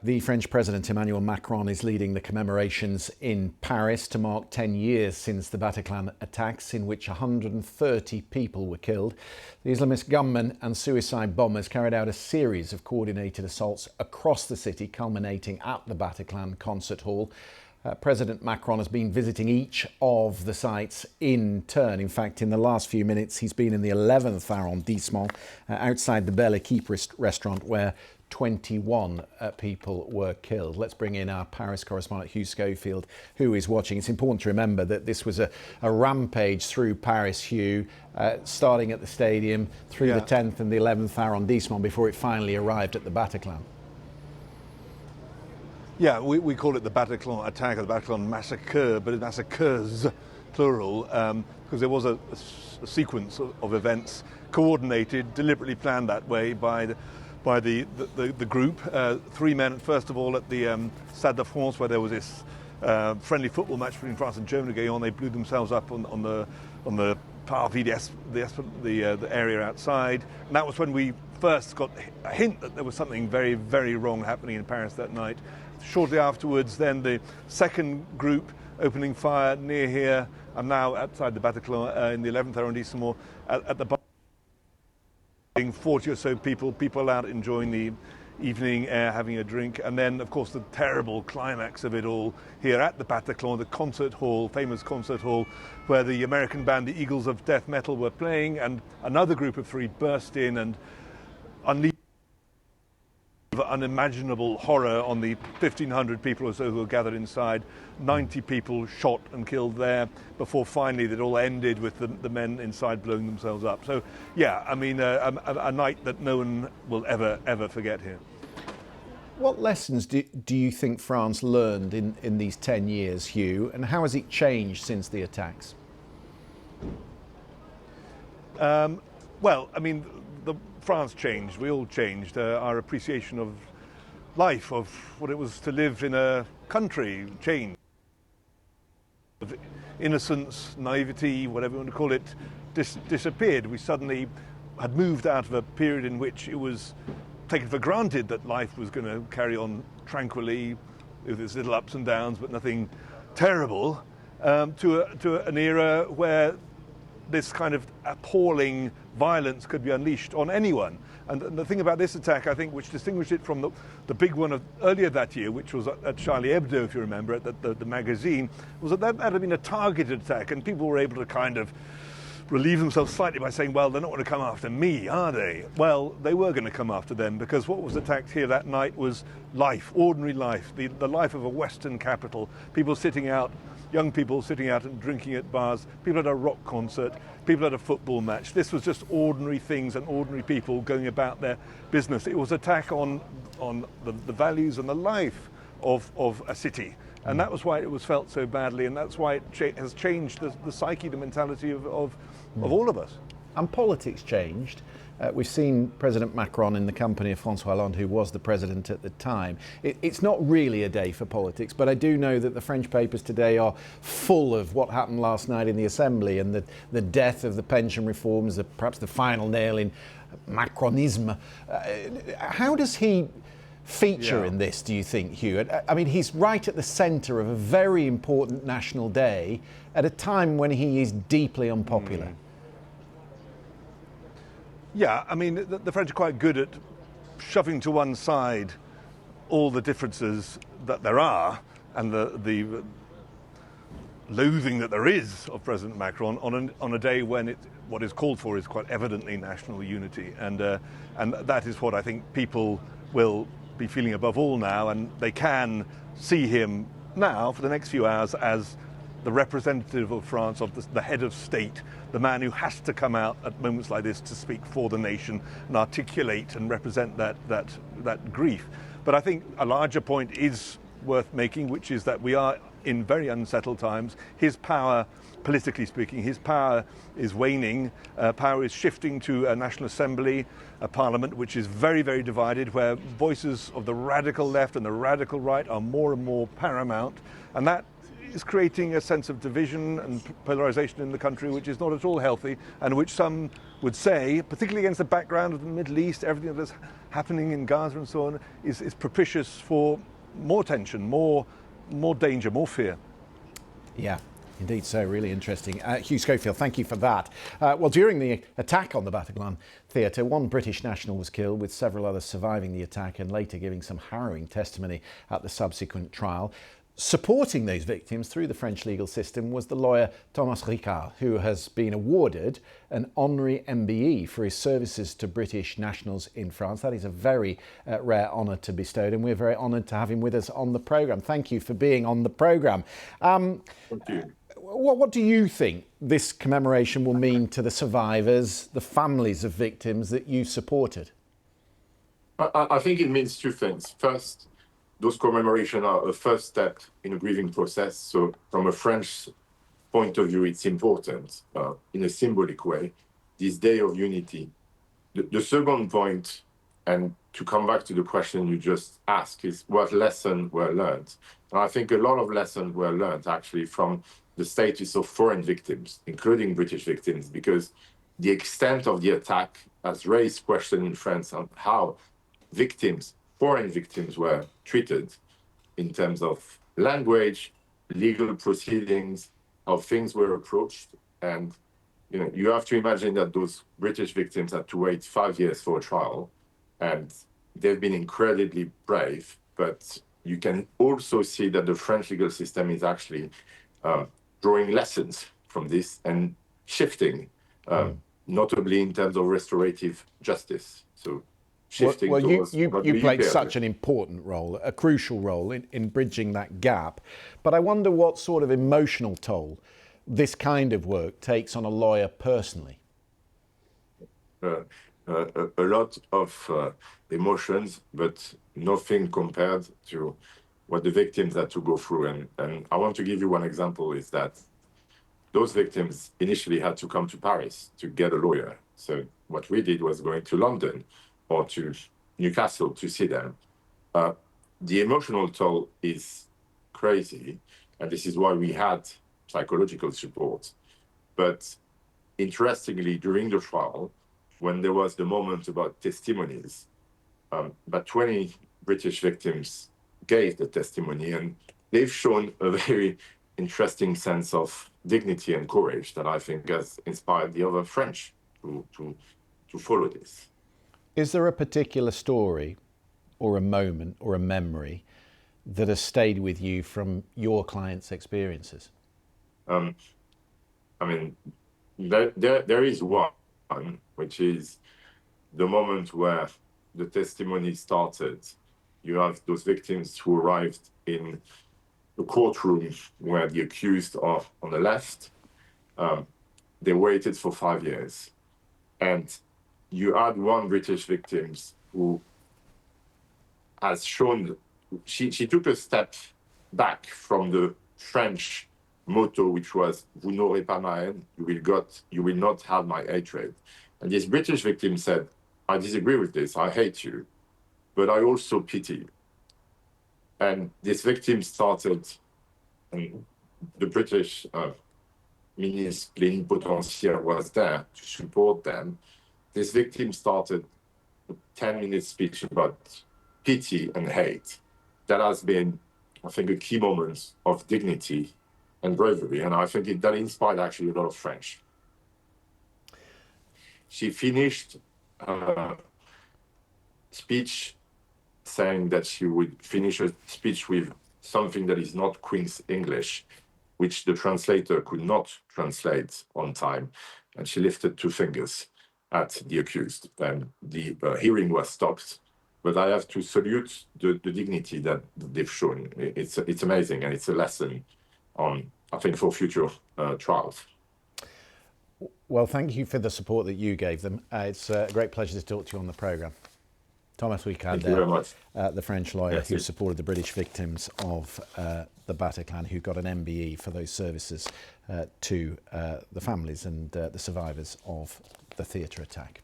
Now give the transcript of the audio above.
The French President Emmanuel Macron is leading the commemorations in Paris to mark 10 years since the Bataclan attacks, in which 130 people were killed. The Islamist gunmen and suicide bombers carried out a series of coordinated assaults across the city, culminating at the Bataclan concert hall. President Macron has been visiting each of the sites in turn. In fact, in the last few minutes, he's been in the 11th arrondissement, outside the Belle Équipe restaurant, where 21 people were killed. Let's bring in our Paris correspondent Hugh Schofield, who is watching. It's important to remember that this was a rampage through Paris, Hugh, starting at the stadium through the 10th and the 11th arrondissement before it finally arrived at the Bataclan. Yeah, we call it the Bataclan attack or the Bataclan massacre, but it massacres, plural, because there was a sequence of events coordinated, deliberately planned that way by the group. Three men, first of all, at the Stade de France, where there was this friendly football match between France and Germany going on. They blew themselves up on the parvis, the area outside. And that was when we first got a hint that there was something very, very wrong happening in Paris that night. Shortly afterwards, then the second group opening fire near here. I'm now outside the Bataclan in the 11th arrondissement at the 40 or so people out enjoying the evening air, having a drink. And then, of course, the terrible climax of it all here at the Bataclan, the concert hall, famous concert hall, where the American band, the Eagles of Death Metal, were playing, and another group of three burst in and unleashed unimaginable horror on the 1,500 people or so who were gathered inside. 90 people shot and killed there before finally it all ended with the men inside blowing themselves up. So, yeah, I mean, a night that no one will ever forget here. What lessons do you think France learned in these 10 years, Hugh, and how has it changed since the attacks? Well, I mean, France changed, we all changed. Our appreciation of life, of what it was to live in a country, changed. Of innocence, naivety, whatever you want to call it, disappeared. We suddenly had moved out of a period in which it was taken for granted that life was going to carry on tranquilly, with its little ups and downs, but nothing terrible, to an era where this kind of appalling violence could be unleashed on anyone. And the thing about this attack, I think, which distinguished it from the big one of earlier that year, which was at Charlie Hebdo, if you remember, at the magazine, was that had been a targeted attack, and people were able to kind of relieve themselves slightly by saying, well, they're not going to come after me, are they? Well, they were going to come after them, because what was attacked here that night was life, ordinary life, the life of a Western capital, people sitting out, young people sitting out and drinking at bars, people at a rock concert, people at a football match. This was just ordinary things and ordinary people going about their business. It was an attack on the values and the life of a city. And that was why it was felt so badly, and that's why it has changed the psyche, the mentality of all of us. And politics changed. We've seen President Macron in the company of François Hollande, who was the president at the time. It's not really a day for politics, but I do know that the French papers today are full of what happened last night in the Assembly and the death of the pension reforms, perhaps the final nail in Macronisme. How does he feature in this, do you think, Hugh? I mean, he's right at the centre of a very important national day at a time when he is deeply unpopular. Yeah, I mean, the French are quite good at shoving to one side all the differences that there are and the loathing that there is of President Macron on a day when what is called for is quite evidently national unity. And that is what I think people will be feeling above all now, and they can see him now for the next few hours as the representative of France, of the head of state, the man who has to come out at moments like this to speak for the nation and articulate and represent that grief. But I think a larger point is worth making, which is that we are in very unsettled times. His power, politically speaking, his power is waning. Power is shifting to a National Assembly, a parliament which is very, very divided, where voices of the radical left and the radical right are more and more paramount. And that is creating a sense of division and polarization in the country, which is not at all healthy, and which some would say, particularly against the background of the Middle East, everything that has happening in Gaza and so on is propitious for more tension, more danger, more fear. Yeah, indeed so. Really interesting. Hugh Schofield, thank you for that. Well, during the attack on the Bataclan theatre, one British national was killed, with several others surviving the attack and later giving some harrowing testimony at the subsequent trial. Supporting those victims through the French legal system was the lawyer Thomas Ricard, who has been awarded an honorary MBE for his services to British nationals in France. That is a very rare honour to bestowed, and we're very honoured to have him with us on the programme. Thank you for being on the programme. Thank you. What do you think this commemoration will mean to the survivors, the families of victims that you supported? I think it means two things. First, those commemorations are a first step in a grieving process. So from a French point of view, it's important in a symbolic way, this day of unity. The second point, and to come back to the question you just asked, is what lessons were learned. And I think a lot of lessons were learned actually from the status of foreign victims, including British victims, because the extent of the attack has raised questions in France on how foreign victims were treated in terms of language, legal proceedings, how things were approached. And you have to imagine that those British victims had to wait 5 years for a trial, and they've been incredibly brave. But you can also see that the French legal system is actually drawing lessons from this and shifting, notably in terms of restorative justice. So shifting towards you played such an important role, a crucial role in bridging that gap. But I wonder what sort of emotional toll this kind of work takes on a lawyer personally. A lot of emotions, but nothing compared to what the victims had to go through. And I want to give you one example, is that those victims initially had to come to Paris to get a lawyer. So what we did was going to London or to Newcastle to see them. The emotional toll is crazy, and this is why we had psychological support. But interestingly, during the trial, when there was the moment about testimonies, about 20 British victims gave the testimony, and they've shown a very interesting sense of dignity and courage that I think has inspired the other French to follow this. Is there a particular story or a moment or a memory that has stayed with you from your clients' experiences? I mean, there is one, which is the moment where the testimony started. You have those victims who arrived in the courtroom where the accused are on the left. They waited for 5 years. And you had one British victim who has shown, she took a step back from the French motto, which was, "Vous n'aurez pas ma haine, you will not have my hatred." And this British victim said, "I disagree with this, I hate you, but I also pity you." And this victim started, and the British ministre plenipotentiaire was there to support them. This victim started a 10-minute speech about pity and hate. That has been, I think, a key moment of dignity and bravery, and I think that inspired actually a lot of French. She finished her speech saying that she would finish a speech with something that is not Queen's English, which the translator could not translate on time, and she lifted two fingers at the accused, and the hearing was stopped. But I have to salute the dignity that they've shown. It's amazing, and it's a lesson on, I think, for future trials. Well, thank you for the support that you gave them. It's a great pleasure to talk to you on the programme. Thomas Ricard, Thank you very much. The French lawyer Yes, who yes. supported the British victims of the Bataclan, who got an MBE for those services to the families and the survivors of the theatre attack.